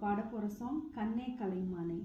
பாட போகிற சாங் கண்ணே கலைமானே.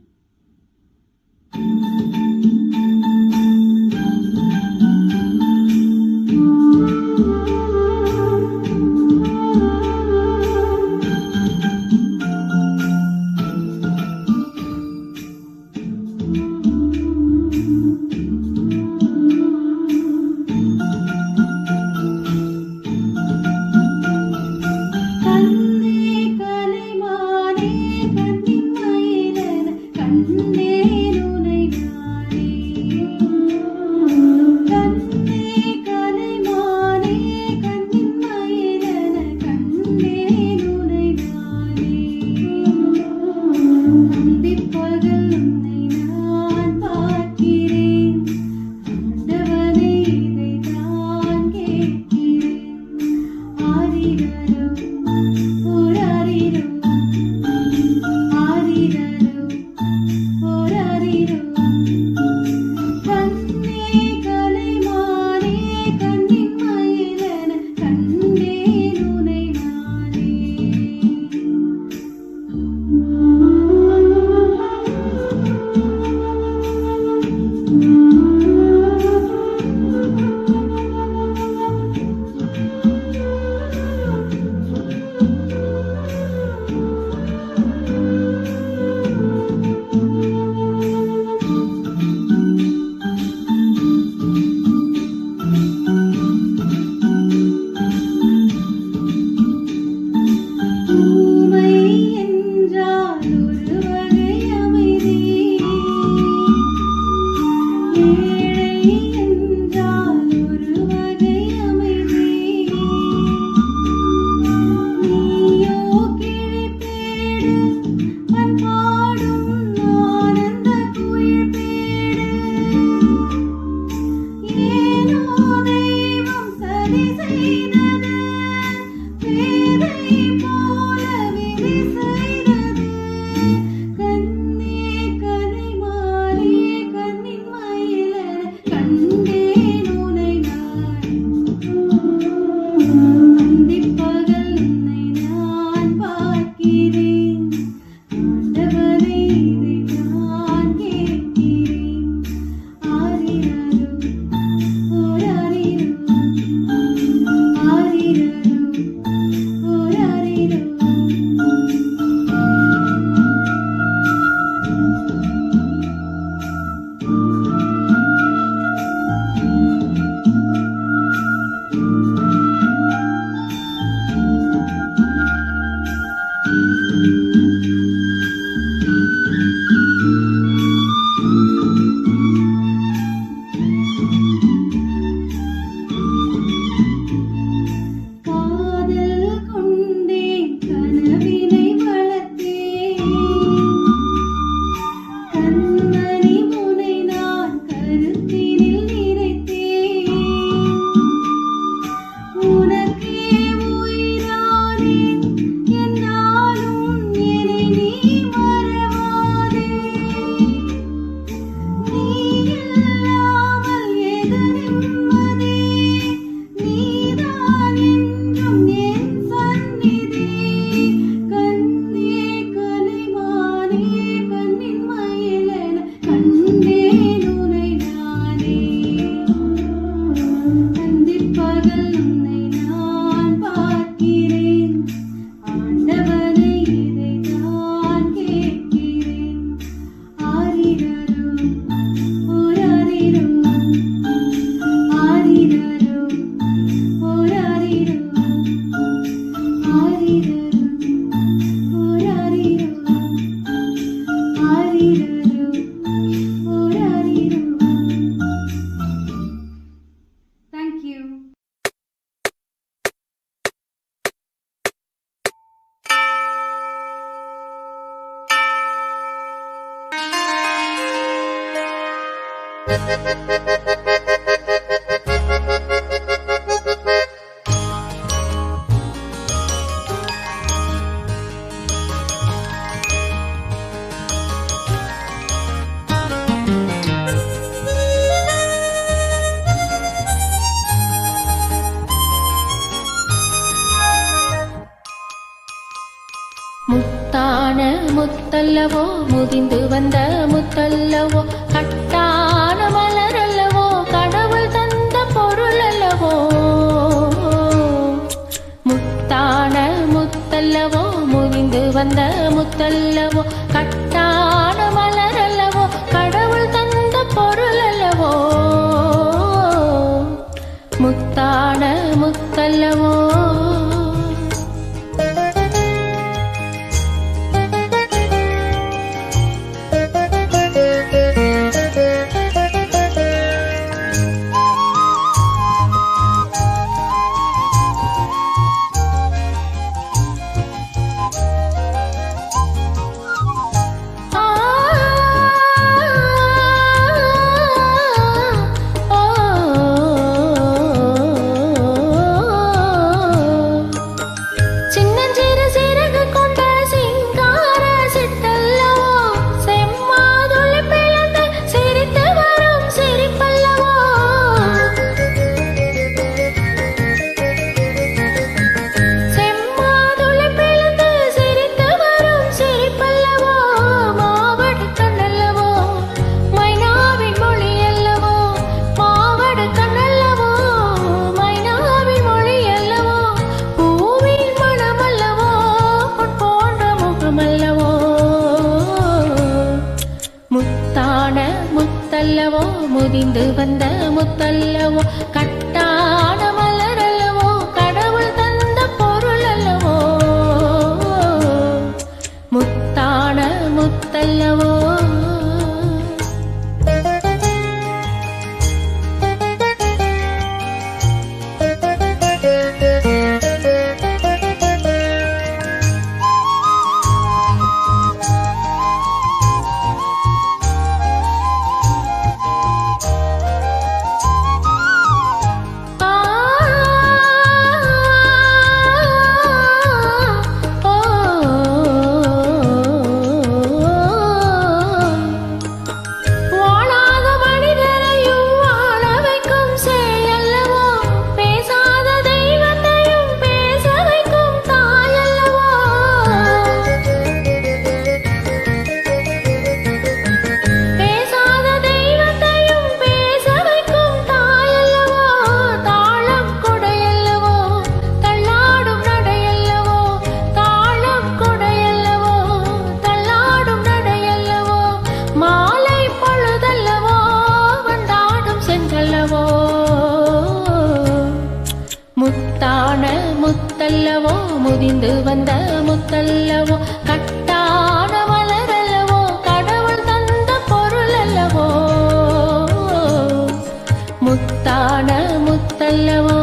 முத்தான முத்தல்லவோ முதிந்து வந்த முத்தல்லவோ கட்டான மலரல்லவோ கடவுள் தந்த பொருள் அல்லவோ முத்தான முத்தல்லவோ முதிந்து வந்த முத்தல்லவோ கட்டான மலரல்லவோ கடவுள் தந்த பொருள் அல்லவோ முத்தான முத்தல்லவோ முத்தல்லவோ முதிந்து வந்த முத்தல்லவோ கட்டான மலரல்லவோ கடவுள் தந்த பொருள் அல்லவோ முத்தான முத்தல்லவோ முத்தான முத்தல்லவோ முதிந்து வந்த முத்தல்லவோ கட்டான மலரல்லவோ கடவுள் தந்த பொருள் அல்லவோ முத்தான முத்தல்லவோ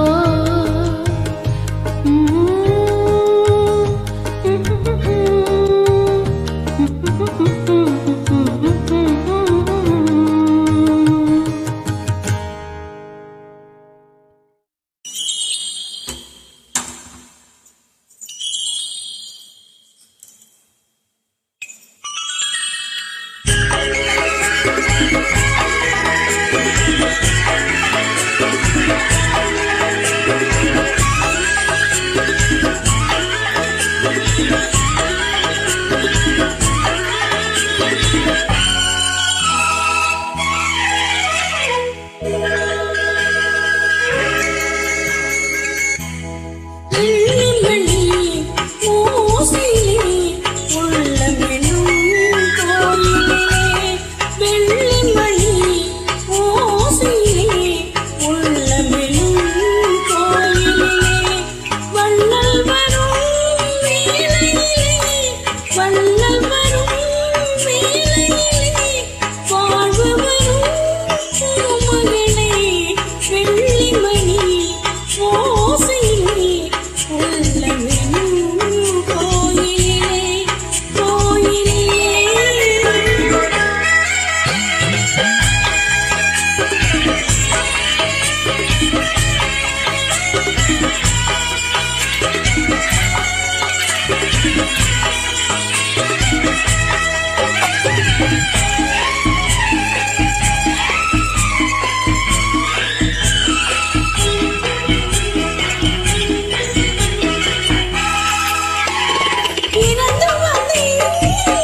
இறந்து வந்தேன்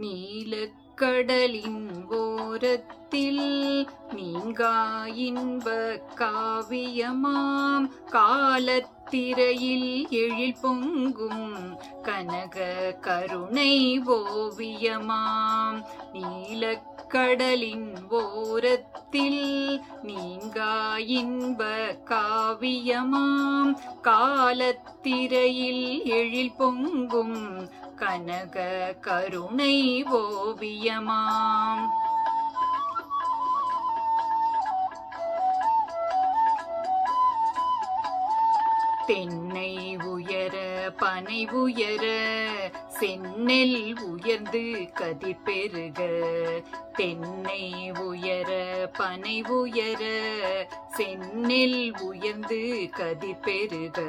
நீலக்கடலின் ஓரத்தில் நீங்கா இன்பக் காவியமாம் காலத்திரையில் எழில் பொங்கும் கனக கருணை ஓவியமாம். நீலக்கடலின் ஓரத்தில் நீங்கா இன்பக் காவியமாம் காலத்திரையில் எழில் பொங்கும் கனக கருணை ஓவியமாம். தென்னை உயர பனை உயர செந்நெல் உயர்ந்து கதிர் பெருக. தென்னை உயர பனை உயர செந்நெல் உயர்ந்து கதிர் பெருக.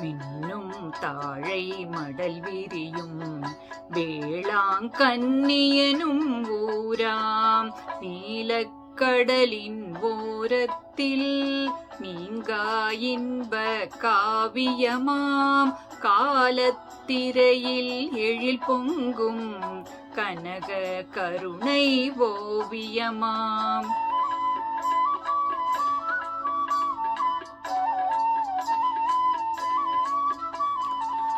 மின்னும் தாழை மடல் விரியும் வேளாங்கண்ணியனும் ஊராம். நீலக்கடலின் ஓரத்தில் நீங்கா இன்பக் காவியமாம் காலத்திரையில் எழில் பொங்கும் கனக கருணை ஓவியமாம்.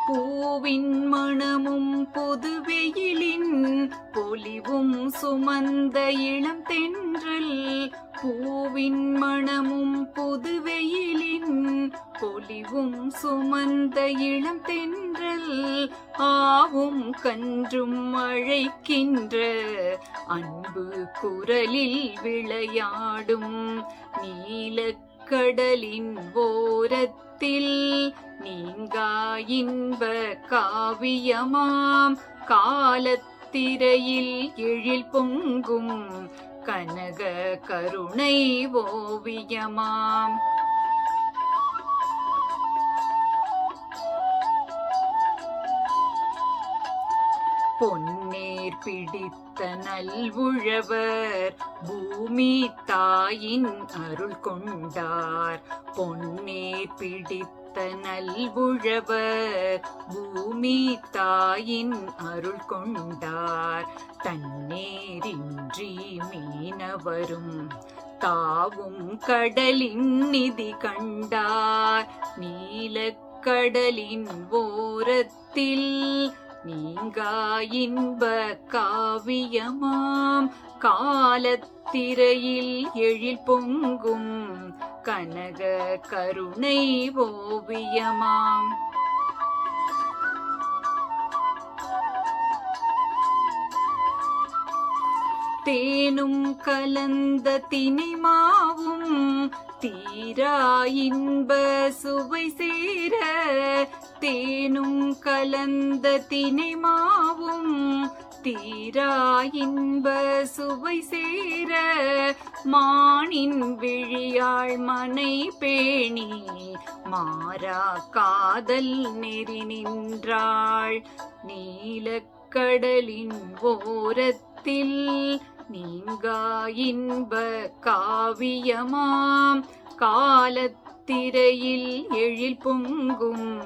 பூவின் மணமும் புதுவெயிலின் பொலிவும் சுமந்த இளம் தென்றல். பூவின் மணமும் புதுவெயிலின் பொலிவும் சுமந்த இளம் தென்றல். ஆவும் கன்றும் அழைக்கின்ற அன்பு குரலில் விளையாடும் நீலக்கடலின் ஓரத்தில் நீங்கா இன்பக் காவியமாம் காலத்திரையில் எழில் பொங்கும் கனக கருணை ஓவியமாம். பொன்னேர் பிடித்த நல்வுழவர் பூமி தாயின் அருள் கொண்டார். பொன்னேர் பிடித்த நல்வுழவர் பூமி தாயின் அருள் கொண்டார். தன்னேரின்றி மீனவரும் தாவும் கடலின் நிதி கண்டார். நீலக்கடலின் ஓரத்தில் நீங்கா இன்பக் காவியமாம் காலத்திரையில் எழில் பொங்கும் கனக கருணை ஓவியமாம். தேனும் கலந்த தினைமாவும் தீரா இன்ப சுவை சேர. தேனும் கலந்த தினைமாவும் தீரா இன்ப சுவை சேர. மானின் விழியாள் மனை பேணி மாறா காதல் நெறி நின்றாள். நீலக்கடலின் ஓரத்தில் நீங்கா இன்பக் காவியமாம் காலத்திரையில் எழில் பொங்கும்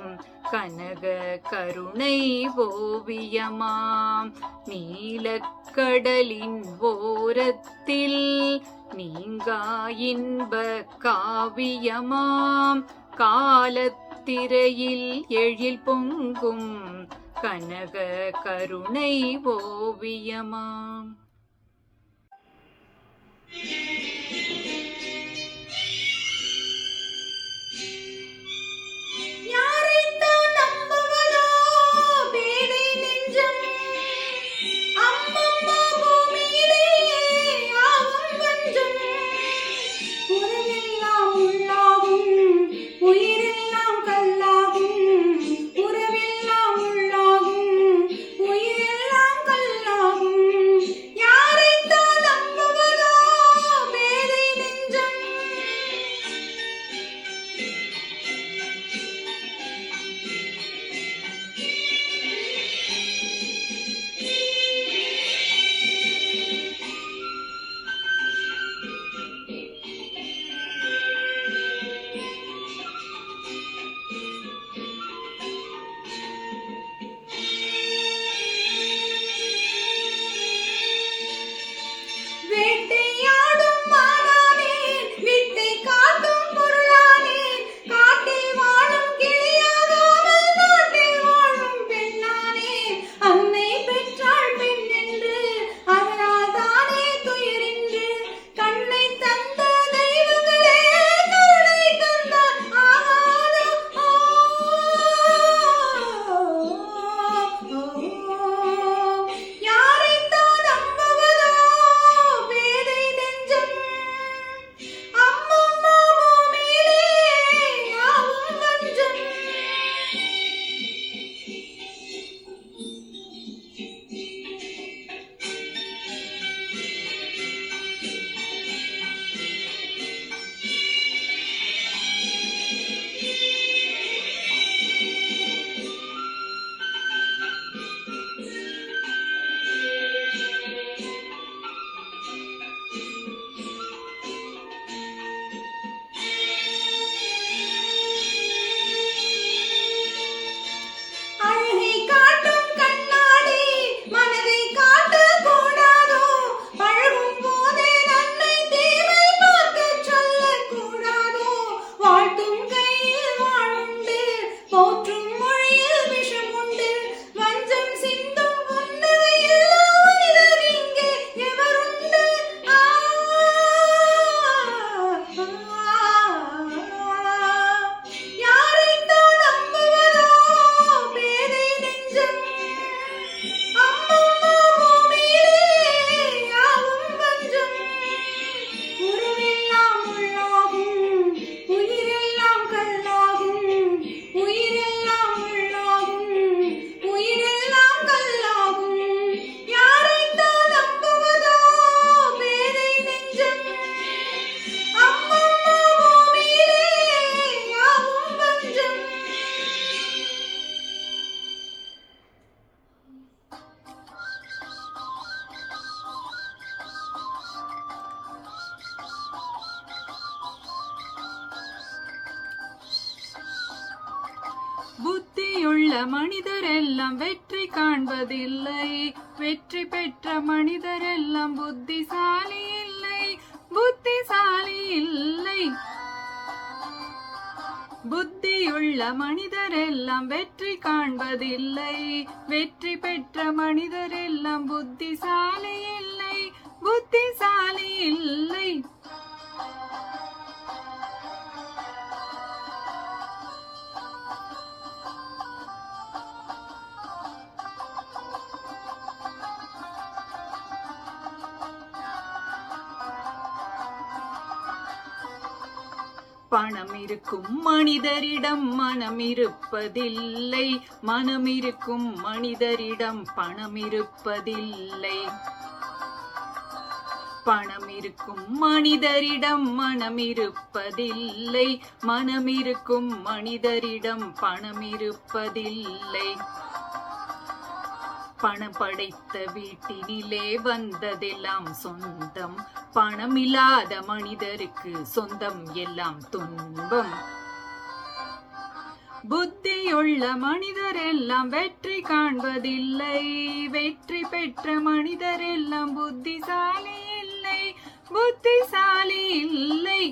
கனக கருணை ஓவியமாம். நீலக்கடலின் ஓரத்தில் நீங்கா இன்பக் காவியமாம் காலத்திரையில் எழில் பொங்கும் கனக கருணை ஓவியமாம். மனிதரெல்லாம் வெற்றி காண்பதில்லை. வெற்றி பெற்ற மனிதரெல்லாம் புத்திசாலி இல்லை, புத்திசாலி இல்லை. புத்தியுள்ள மனிதரெல்லாம் வெற்றி காண்பதில்லை. வெற்றி பெற்ற மனிதரெல்லாம் புத்திசாலி இல்லை, புத்திசாலி இல்லை. பணம் இருக்கும் மனிதரிடம் மனம் இருப்பதில்லை, மனம் இருக்கும் மனிதரிடம் பணம் இருப்பதில்லை. பணம் இருக்கும் மனிதரிடம் மனம் இருப்பதில்லை, மனம் இருக்கும் மனிதரிடம் பணம் இருப்பதில்லை. பணம் படைத்த வீட்டினிலே வந்ததெல்லாம் சொந்தம், பணமில்லாத மனிதருக்கு சொந்தம் எல்லாம் துன்பம். புத்தியுள்ள மனிதரெல்லாம் வெற்றி காண்பதில்லை. வெற்றி பெற்ற மனிதரெல்லாம் புத்திசாலி இல்லை, புத்திசாலி இல்லை.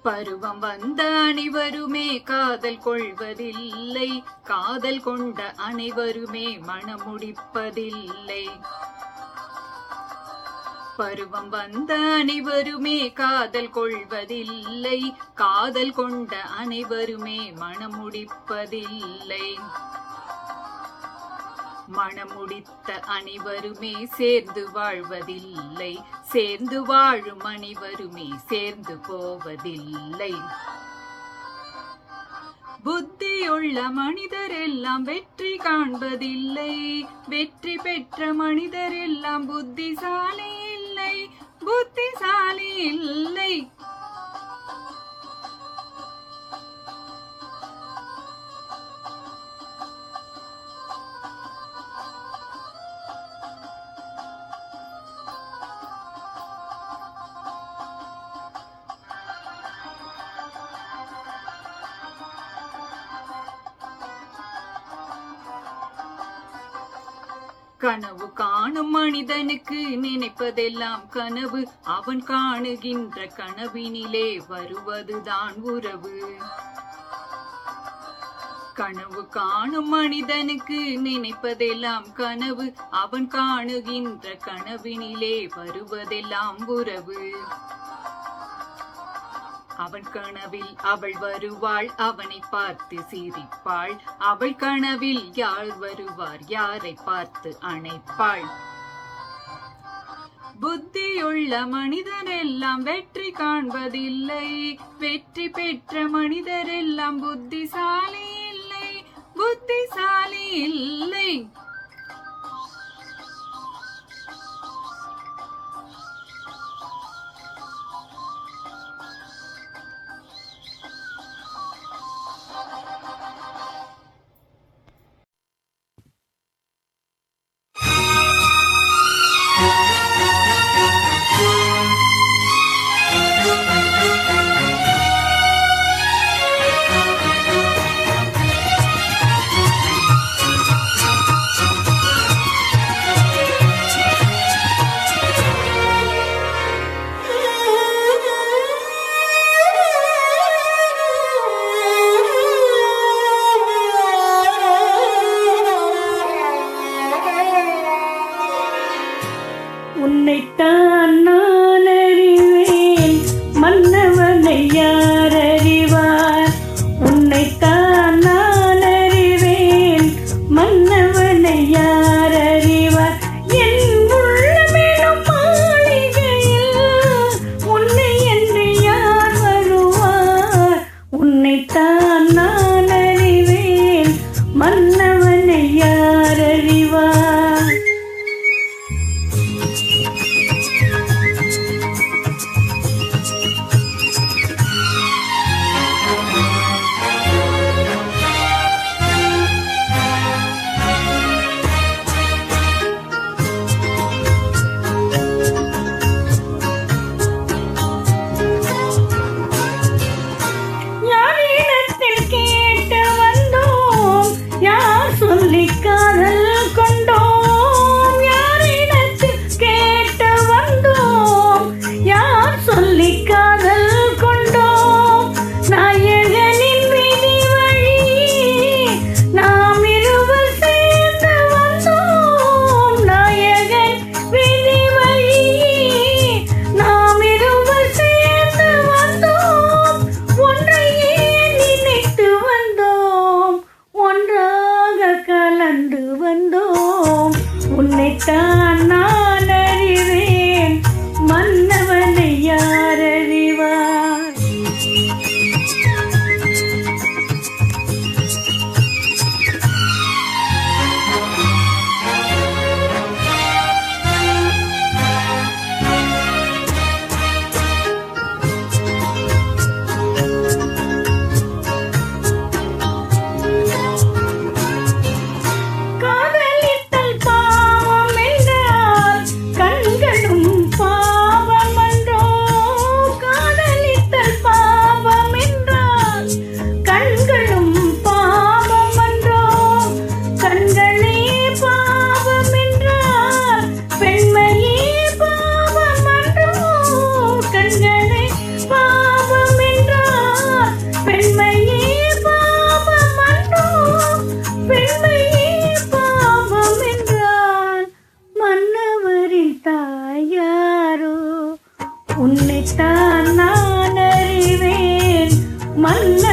பருவம் வந்த அனைவருமே காதல் கொள்வதில்லை, காதல் கொண்ட அனைவருமே மணமுடிப்பதில்லை. பருவம் வந்த அனைவருமே காதல் கொள்வதில்லை, காதல் கொண்ட அனைவருமே மணமுடிப்பதில்லை. மணமுடித்த அனைவருமே சேர்ந்து வாழ்வதில்லை, சேர்ந்து வாழும் அனைவருமே சேர்ந்து போவதில்லை. புத்தியுள்ள மனிதரெல்லாம் வெற்றி காண்பதில்லை. வெற்றி பெற்ற மனிதரெல்லாம் புத்திசாலி இல்லை, புத்திசாலி இல்லை. கனவு காணும் மனிதனுக்கு நினைப்பதெல்லாம் கனவு, அவன் காணுகின்ற கனவினிலே வருவதுதான் உறவு. கனவு காணும் மனிதனுக்கு நினைப்பதெல்லாம் கனவு, அவன் காணுகின்ற கனவினிலே வருவதெல்லாம் உறவு. அவன் கனவில் அவள் வருவாள், அவனை பார்த்து சிரிப்பாள். அவள் கனவில் யார் வருவார், யாரை பார்த்து அணைப்பாள். புத்தியுள்ள மனிதரெல்லாம் வெற்றி காண்பதில்லை. வெற்றி பெற்ற மனிதரெல்லாம் புத்திசாலி இல்லை, புத்திசாலி இல்லை. மன்ன